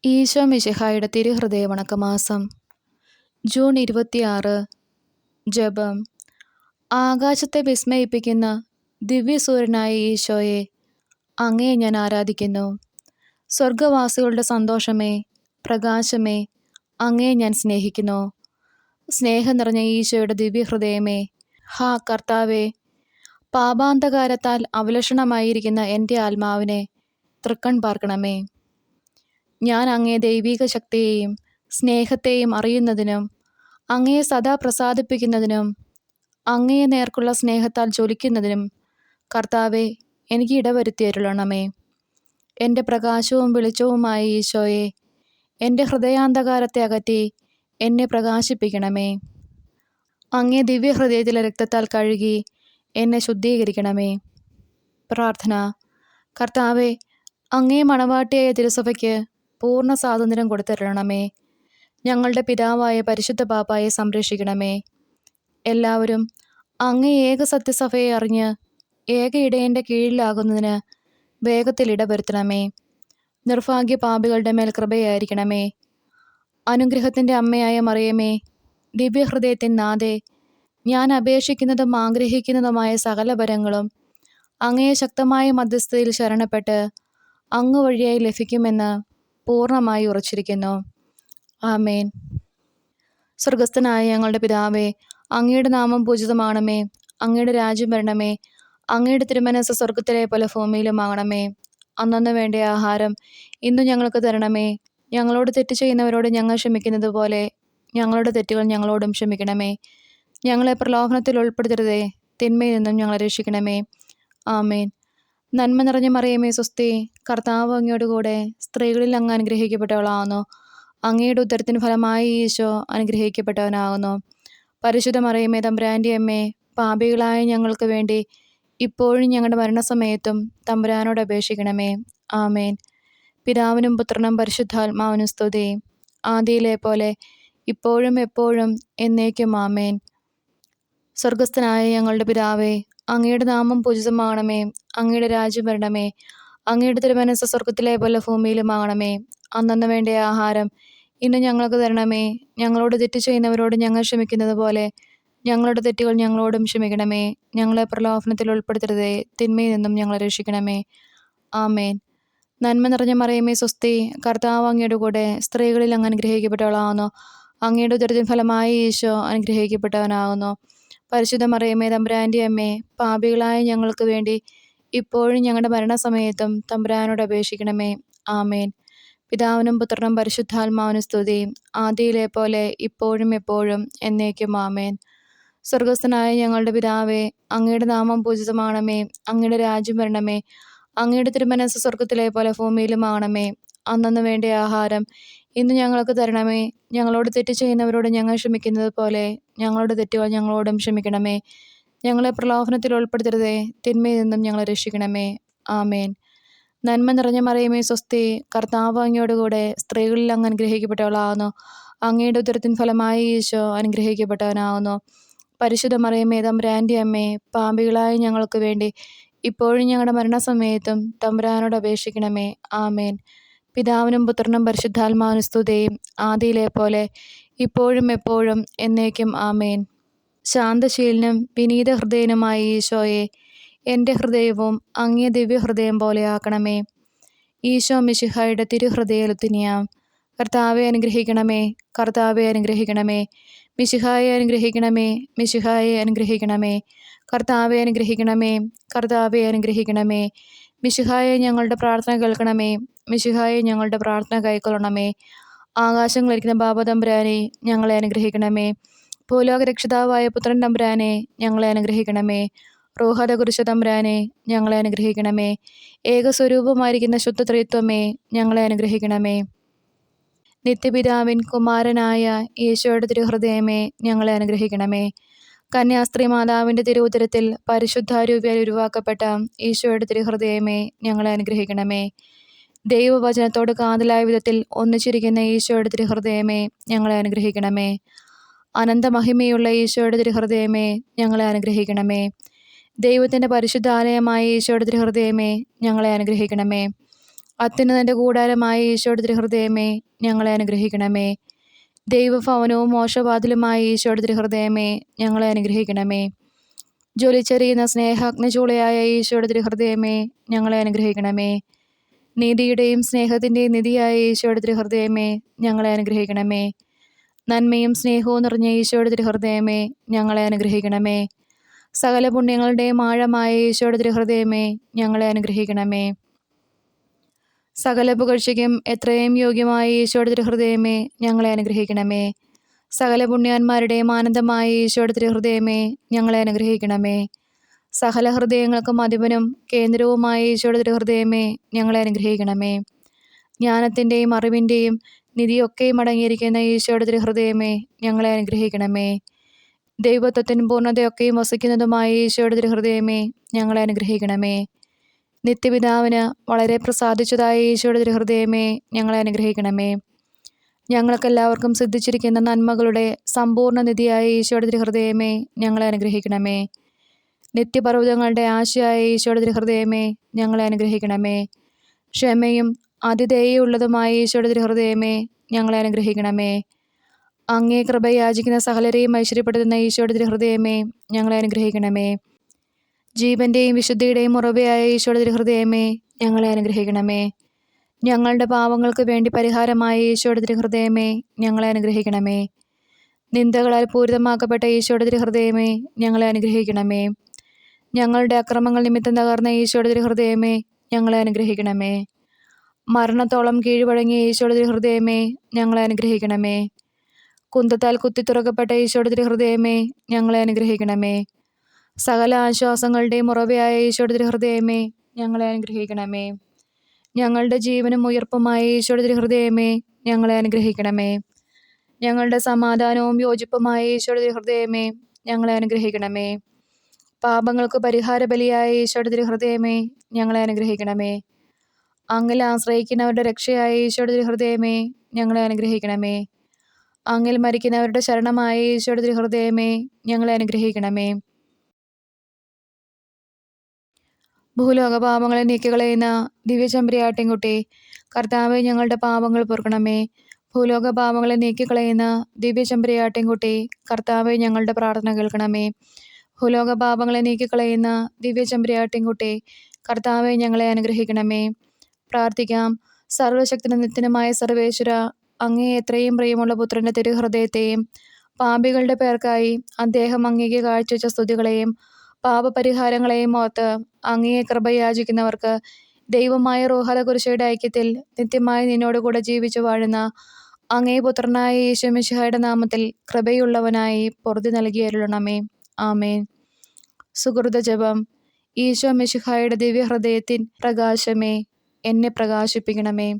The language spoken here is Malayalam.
ഈശോ മിശിഹായുടെ തിരുഹൃദയ വണക്കമാസം ജൂൺ 26. ജപം. ആകാശത്തെ വിസ്മയിപ്പിക്കുന്ന ദിവ്യസൂര്യനായ ഈശോയെ, അങ്ങയെ ഞാൻ ആരാധിക്കുന്നു. സ്വർഗവാസികളുടെ സന്തോഷമേ, പ്രകാശമേ, അങ്ങയെ ഞാൻ സ്നേഹിക്കുന്നു. സ്നേഹം നിറഞ്ഞ ഈശോയുടെ ദിവ്യഹൃദയമേ, ഹാ കർത്താവേ, പാപാന്തകാരത്താൽ അവലക്ഷണമായിരിക്കുന്ന എൻ്റെ ആത്മാവിനെ തൃക്കൺ പാർക്കണമേ. ഞാൻ അങ്ങയെ ദൈവിക ശക്തിയെയും സ്നേഹത്തെയും അറിയുന്നതിനും അങ്ങയെ സദാ പ്രസാദിപ്പിക്കുന്നതിനും അങ്ങയെ നേർക്കുള്ള സ്നേഹത്താൽ ജ്വലിക്കുന്നതിനും കർത്താവെ, എനിക്ക് ഇടവരുത്തിയരുളണമേ. എൻ്റെ പ്രകാശവും വെളിച്ചവുമായ ഈശോയെ, എൻ്റെ ഹൃദയാന്ധകാരത്തെ അകറ്റി എന്നെ പ്രകാശിപ്പിക്കണമേ. അങ്ങേ ദിവ്യഹൃദയത്തിലെ രക്തത്താൽ കഴുകി എന്നെ ശുദ്ധീകരിക്കണമേ. പ്രാർത്ഥന. കർത്താവെ, അങ്ങേ മണവാട്ടിയായ തിരുസഭയ്ക്ക് പൂർണ്ണ സ്വാതന്ത്ര്യം കൊടുത്തരുളണമേ. ഞങ്ങളുടെ പിതാവായ പരിശുദ്ധ പാപ്പായെ സംരക്ഷിക്കണമേ. എല്ലാവരും അങ്ങേ ഏക സത്യസഭയെ അറിഞ്ഞ് ഏക ഇടയൻ്റെ കീഴിലാകുന്നതിന് വേഗത്തിൽ ഇടവരുത്തണമേ. നിർഭാഗ്യ പാപികളുടെ മേൽ കൃപയായിരിക്കണമേ. അനുഗ്രഹത്തിൻ്റെ അമ്മയായ മറിയമേ, ദിവ്യഹൃദയത്തിൻ നാഥേ, ഞാൻ അപേക്ഷിക്കുന്നതും ആഗ്രഹിക്കുന്നതുമായ സകല വരങ്ങളും അങ്ങേ ശക്തമായ മധ്യസ്ഥതയിൽ ശരണപ്പെട്ട് അങ്ങ് വഴിയായി ലഭിക്കുമെന്ന് പൂർണ്ണമായി ഉറച്ചിരിക്കുന്നു. ആമേൻ. സ്വർഗസ്ഥനായ ഞങ്ങളുടെ പിതാവേ, അങ്ങയുടെ നാമം പൂജിതമാണമേ. അങ്ങയുടെ രാജ്യം വരണമേ. അങ്ങയുടെ തിരുമനസ്സ് സ്വർഗത്തിലെ പോലെ ഭൂമിയിലുമാകണമേ. അന്നന്ന് വേണ്ട ആഹാരം ഇന്നു ഞങ്ങൾക്ക് തരണമേ. ഞങ്ങളോട് തെറ്റ് ചെയ്യുന്നവരോട് ഞങ്ങൾ ക്ഷമിക്കുന്നത് പോലെ ഞങ്ങളുടെ തെറ്റുകൾ ഞങ്ങളോടും ക്ഷമിക്കണമേ. ഞങ്ങളെ പ്രലോഭനത്തിൽ ഉൾപ്പെടുത്തരുതേ, തിന്മയിൽ നിന്നും ഞങ്ങളെ രക്ഷിക്കണമേ. ആമേൻ. നന്മ നിറഞ്ഞ മറിയമേ, സ്വസ്തി, കർത്താവ് അങ്ങയോട് കൂടെ സ്ത്രീകളിൽ അങ്ങ് അനുഗ്രഹിക്കപ്പെട്ടവളാകുന്നു. അങ്ങയുടെ ഉദരത്തിന് ഫലമായി ഈശോ അനുഗ്രഹിക്കപ്പെട്ടവനാകുന്നു. പരിശുദ്ധ മറിയമേ, തമ്പുരാൻ്റെ അമ്മേ, പാപികളായ ഞങ്ങൾക്ക് വേണ്ടി ഇപ്പോഴും ഞങ്ങളുടെ മരണസമയത്തും തമ്പുരാനോട് അപേക്ഷിക്കണമേ. ആമേൻ. പിതാവിനും പുത്രനും പരിശുദ്ധാത്മാവിനും സ്തുതി, ആദിയിലെ പോലെ ഇപ്പോഴും എപ്പോഴും എന്നേക്കും. ആമേൻ. സ്വർഗസ്ഥനായ ഞങ്ങളുടെ പിതാവേ, അങ്ങയുടെ നാമം പൂജിതമാകണമേ. അങ്ങയുടെ രാജ്യം വരണമേ. അങ്ങയുടെ തിരുമനസ്സ് സ്വർഗത്തിലെ പോലെ ഭൂമിയിലുമാകണമേ. അന്നന്ന് വേണ്ട ആഹാരം ഇന്ന് ഞങ്ങൾക്ക് തരണമേ. ഞങ്ങളോട് തെറ്റ് ചെയ്യുന്നവരോട് ഞങ്ങൾ ക്ഷമിക്കുന്നത് പോലെ ഞങ്ങളുടെ തെറ്റുകൾ ഞങ്ങളോടും ക്ഷമിക്കണമേ. ഞങ്ങളെ പ്രലോഭനത്തിൽ ഉൾപ്പെടുത്തരുതേ, തിന്മയിൽ നിന്നും ഞങ്ങളെ രക്ഷിക്കണമേ. ആമേൻ. നന്മ നിറഞ്ഞ മറിയമേ, സ്വസ്തി, കർത്താവ് അങ്ങയുടെ കൂടെ സ്ത്രീകളിൽ അങ്ങ് അനുഗ്രഹിക്കപ്പെട്ടവളാകുന്നു. അങ്ങയുടെ ഉദരത്തിൻ ഫലമായി ഈശോ അനുഗ്രഹിക്കപ്പെട്ടവനാകുന്നു. പരിശുദ്ധ മറിയമേ, തമ്പുരാൻ്റെ അമ്മേ, പാപികളായ ഞങ്ങൾക്ക് വേണ്ടി ഇപ്പോഴും ഞങ്ങളുടെ മരണസമയത്തും തമ്പുരാനോട് അപേക്ഷിക്കണമേ. ആമേൻ. പിതാവിനും പുത്രനും പരിശുദ്ധാത്മാവിനും സ്തുതി, ആദിയിലെ പോലെ ഇപ്പോഴും എപ്പോഴും എന്നേക്കും. ആമേൻ. സ്വർഗസ്ഥനായ ഞങ്ങളുടെ പിതാവേ, അങ്ങയുടെ നാമം പൂജിതമാകണമേ. അങ്ങയുടെ രാജ്യം വരണമേ. അങ്ങയുടെ തിരുമനസ്സ് സ്വർഗത്തിലെ പോലെ ഭൂമിയിലുമാകണമേ. അന്നന്ന് വേണ്ട ആഹാരം ഇന്ന് ഞങ്ങൾക്ക് തരണമേ. ഞങ്ങളോട് തെറ്റ് ചെയ്യുന്നവരോട് ഞങ്ങൾ ക്ഷമിക്കുന്നത് പോലെ ഞങ്ങളുടെ തെറ്റുകൾ ഞങ്ങളോടും ക്ഷമിക്കണമേ. ഞങ്ങളെ പ്രലോഭനത്തിൽ ഉൾപ്പെടുത്തരുതേ, തിന്മയിൽ നിന്നും ഞങ്ങളെ രക്ഷിക്കണമേ. ആമേൻ. നന്മ നിറഞ്ഞ മറിയമേ, സ്വസ്തി, കർത്താവ് അങ്ങയോട് കൂടെ സ്ത്രീകളിൽ അങ്ങ് അനുഗ്രഹിക്കപ്പെട്ടവളാകുന്നു. അങ്ങയുടെ ഉദരത്തിൻ ഫലമായി ഈശോ അനുഗ്രഹിക്കപ്പെട്ടവനാകുന്നു. പരിശുദ്ധ മറിയമേ, തമ്പുരാൻ്റെ അമ്മേ, പാപികളായ ഞങ്ങൾക്ക് വേണ്ടി ഇപ്പോഴും ഞങ്ങളുടെ മരണസമയത്തും തമ്പുരാനോട് അപേക്ഷിക്കണമേ. ആമേൻ. പിതാവിനും പുത്രനും പരിശുദ്ധാത്മാവിനും സ്തുതി, ആദിയിലെ പോലെ ഇപ്പോഴും എപ്പോഴും എന്നേക്കും. ആമേൻ. ശാന്തശീലനും വിനീത ഹൃദയനുമായ ഈശോയെ, എൻ്റെ ഹൃദയവും അങ്ങേ ദിവ്യഹൃദയം പോലെയാക്കണമേ. ഈശോ മിശിഹായുടെ തിരുഹൃദയ ലുത്തിനിയാം. കർത്താവെ അനുഗ്രഹിക്കണമേ. കർത്താവെ അനുഗ്രഹിക്കണമേ. മിശിഹായെ അനുഗ്രഹിക്കണമേ. മിശിഹായെ അനുഗ്രഹിക്കണമേ. കർത്താവെ അനുഗ്രഹിക്കണമേ. കർത്താവെ അനുഗ്രഹിക്കണമേ. മിശിഹായെ ഞങ്ങളുടെ പ്രാർത്ഥന കേൾക്കണമേ. മിശിഹായെ ഞങ്ങളുടെ പ്രാർത്ഥന കൈക്കൊള്ളണമേ. ആകാശങ്ങളിരിക്കുന്ന ബാബ തമ്പുരാനെ, ഞങ്ങളെ അനുഗ്രഹിക്കണമേ. ഭൂലോക രക്ഷിതാവായ പുത്രൻ തമ്പുരാനെ, ഞങ്ങളെ അനുഗ്രഹിക്കണമേ. റൂഹത കുരിശ തമ്പുരാനെ, ഞങ്ങളെ അനുഗ്രഹിക്കണമേ. ഏകസ്വരൂപമായിരിക്കുന്ന ശുദ്ധ ത്രിത്വമേ, ഞങ്ങളെ അനുഗ്രഹിക്കണമേ. നിത്യപിതാവിൻ കുമാരനായ ഈശോയുടെ തിരുഹൃദയമേ, ഞങ്ങളെ അനുഗ്രഹിക്കണമേ. കന്യാസ്ത്രീ മാതാവിൻ്റെ തിരുവുദരത്തിൽ പരിശുദ്ധാരൂപിയാൽ ഉരുവാക്കപ്പെട്ട ഈശോയുടെ തിരുഹൃദയമേ, ഞങ്ങളെ അനുഗ്രഹിക്കണമേ. ദൈവവചനത്തോട് കാതലായ വിധത്തിൽ ഒന്നിച്ചിരിക്കുന്ന ഈശോയുടെ തിരുഹൃദയമേ, ഞങ്ങളെ അനുഗ്രഹിക്കണമേ. അനന്തമഹിമയുള്ള ഈശോയുടെ തിരുഹൃദയമേ, ഞങ്ങളെ അനുഗ്രഹിക്കണമേ. ദൈവത്തിൻ്റെ പരിശുദ്ധാലയമായ ഈശോയുടെ തിരുഹൃദയമേ, ഞങ്ങളെ അനുഗ്രഹിക്കണമേ. അത്യുന്നതൻ്റെ കൂടാരമായ ഈശോയുടെ തിരുഹൃദയമേ, ഞങ്ങളെ അനുഗ്രഹിക്കണമേ. ദൈവഭവനവും മോക്ഷവാതിലുമായ ഈശോയുടെ തിരുഹൃദയമേ, ഞങ്ങളെ അനുഗ്രഹിക്കണമേ. ജ്വലിച്ചെറിയുന്ന സ്നേഹാഗ്നിചൂളയായ ഈശോയുടെ തിരുഹൃദയമേ, ഞങ്ങളെ അനുഗ്രഹിക്കണമേ. നീതിയുടെയും സ്നേഹത്തിൻ്റെയും നിധിയായ ഈശോയുടെ തിരുഹൃദയമേ, ഞങ്ങളെ അനുഗ്രഹിക്കണമേ. നന്മയും സ്നേഹവും നിറഞ്ഞ ഈശോയുടെ തിരുഹൃദയമേ, ഞങ്ങളെ അനുഗ്രഹിക്കണമേ. സകല പുണ്യങ്ങളുടെയും ആഴമായ ഈശോയുടെ തിരുഹൃദയമേ, ഞങ്ങളെ അനുഗ്രഹിക്കണമേ. സകല പുകഴ്ചയ്ക്കും എത്രയും യോഗ്യമായ ഈശോയുടെ തിരുഹൃദയമേ, ഞങ്ങളെ അനുഗ്രഹിക്കണമേ. സകല പുണ്യാന്മാരുടെയും ആനന്ദമായ ഈശോയുടെ തിരുഹൃദയമേ, ഞങ്ങളെ അനുഗ്രഹിക്കണമേ. സകല ഹൃദയങ്ങൾക്കും അധിപനും കേന്ദ്രവുമായ ഈശോയുടെ തിരുഹൃദയമേ, ഞങ്ങളെ അനുഗ്രഹിക്കണമേ. ജ്ഞാനത്തിൻ്റെയും അറിവിൻ്റെയും നിധിയൊക്കെയും അടങ്ങിയിരിക്കുന്ന ഈശോയുടെ തിരുഹൃദയമേ, ഞങ്ങളെ അനുഗ്രഹിക്കണമേ. ദൈവത്വത്തിനും പൂർണ്ണതയൊക്കെയും വസിക്കുന്നതുമായ ഈശോയുടെ തിരുഹൃദയമേ, ഞങ്ങളെ അനുഗ്രഹിക്കണമേ. നിത്യപിതാവിന് വളരെ പ്രസാദിച്ചതായ ഈശോയുടെ തിരുഹൃദയമേ, ഞങ്ങളെ അനുഗ്രഹിക്കണമേ. ഞങ്ങൾക്കെല്ലാവർക്കും സിദ്ധിച്ചിരിക്കുന്ന നന്മകളുടെ സമ്പൂർണ്ണ നിധിയായ ഈശോയുടെ തിരുഹൃദയമേ, ഞങ്ങളെ അനുഗ്രഹിക്കണമേ. നിത്യപർവ്വതങ്ങളുടെ ആശയായ ഈശോയുടെ തിരുഹൃദയമേ, ഞങ്ങളെ അനുഗ്രഹിക്കണമേ. ക്ഷമയും അതിദയയുള്ളതുമായ ഈശോയുടെ തിരുഹൃദയമേ, ഞങ്ങളെ അനുഗ്രഹിക്കണമേ. അങ്ങേ കൃപ യാചിക്കുന്ന സകലരെയും ഐശ്വര്യപ്പെടുത്തുന്ന ഈശോയുടെ തിരുഹൃദയമേ, ഞങ്ങളെ അനുഗ്രഹിക്കണമേ. ജീവന്റെയും വിശുദ്ധിയുടെയും ഉറവയായ ഈശോയുടെ തിരുഹൃദയമേ, ഞങ്ങളെ അനുഗ്രഹിക്കണമേ. ഞങ്ങളുടെ പാവങ്ങൾക്ക് വേണ്ടി പരിഹാരമായ ഈശോയുടെ തിരുഹൃദയമേ, ഞങ്ങളെ അനുഗ്രഹിക്കണമേ. നിന്ദകളാൽ പൂരിതമാക്കപ്പെട്ട ഈശോയുടെ തിരുഹൃദയമേ, ഞങ്ങളെ അനുഗ്രഹിക്കണമേ. ഞങ്ങളുടെ അക്രമങ്ങൾ നിമിത്തം തകർന്ന ഈശോയുടെ തിരുഹൃദയമേ, ഞങ്ങളെ അനുഗ്രഹിക്കണമേ. മരണത്തോളം കീഴ്വഴങ്ങിയ ഈശോയുടെ തിരുഹൃദയമേ, ഞങ്ങളെ അനുഗ്രഹിക്കണമേ. കുന്തത്താൽ കുത്തിത്തുറക്കപ്പെട്ട ഈശോയുടെ തിരുഹൃദയമേ, ഞങ്ങളെ അനുഗ്രഹിക്കണമേ. സകല ആശ്വാസങ്ങളുടെയും ഉറവയായ ഈശോയുടെ തിരുഹൃദയമേ, ഞങ്ങളെ അനുഗ്രഹിക്കണമേ. ഞങ്ങളുടെ ജീവനും ഉയർപ്പുമായ ഈശോയുടെ തിരുഹൃദയമേ, ഞങ്ങളെ അനുഗ്രഹിക്കണമേ. ഞങ്ങളുടെ സമാധാനവും യോജിപ്പുമായ ഈശോയുടെ തിരുഹൃദയമേ, ഞങ്ങളെ അനുഗ്രഹിക്കണമേ. പാപങ്ങൾക്ക് പരിഹാര ബലിയായ ഈശോയുടെ തിരുഹൃദയമേ, ഞങ്ങളെ അനുഗ്രഹിക്കണമേ. അങ്ങിൽ ആശ്രയിക്കുന്നവരുടെ രക്ഷയായ ഈശോയുടെ തിരുഹൃദയമേ, ഞങ്ങളെ അനുഗ്രഹിക്കണമേ. അങ്ങിൽ മരിക്കുന്നവരുടെ ശരണമായ ഈശോയുടെ തിരുഹൃദയമേ, ഞങ്ങളെ അനുഗ്രഹിക്കണമേ. ഭൂലോക പാപങ്ങളെ നീക്കിക്കളയുന്ന ദിവ്യചെമ്പരിയാട്ടിൻകുട്ടി, കർത്താവേ, ഞങ്ങളുടെ പാപങ്ങൾ പൊറുക്കണമേ. ഭൂലോക പാപങ്ങളെ നീക്കിക്കളയുന്ന ദിവ്യചെമ്പരിയാട്ടിൻകുട്ടി, കർത്താവേ, ഞങ്ങളുടെ പ്രാർത്ഥന കേൾക്കണമേ. ഭൂലോക പാപങ്ങളെ നീക്കിക്കളയുന്ന ദിവ്യചെമ്പരിയാട്ടിൻകുട്ടി, കർത്താവേ, ഞങ്ങളെ അനുഗ്രഹിക്കണമേ. പ്രാർത്ഥിക്കാം. സർവശക്തനും നിത്യനുമായ സർവേശ്വര, അങ്ങേ എത്രയും പ്രിയമുള്ള പുത്രൻ്റെ തിരുഹൃദയത്തെയും പാപികളുടെ പേർക്കായി അദ്ദേഹം അങ്ങേക്ക് കാഴ്ചവെച്ച സ്തുതികളെയും പാപപരിഹാരങ്ങളെയും ഓർത്ത് അങ്ങയെ കൃപ യാചിക്കുന്നവർക്ക് ദൈവമായ റൂഹ കുരിശയുടെ ഐക്യത്തിൽ നിത്യമായി നിന്നോടുകൂടെ ജീവിച്ചു വാഴുന്ന അങ്ങേ പുത്രനായ ഈശോ മിശിഹായുടെ നാമത്തിൽ കൃപയുള്ളവനായി പൊറുതി നൽകിയരുളണമേ. ആമേൻ. സുഹൃത ജപം. ഈശോ മിശിഹായുടെ ദിവ്യഹൃദയത്തിൻ പ്രകാശമേ, എന്നെ പ്രകാശിപ്പിക്കണമേ.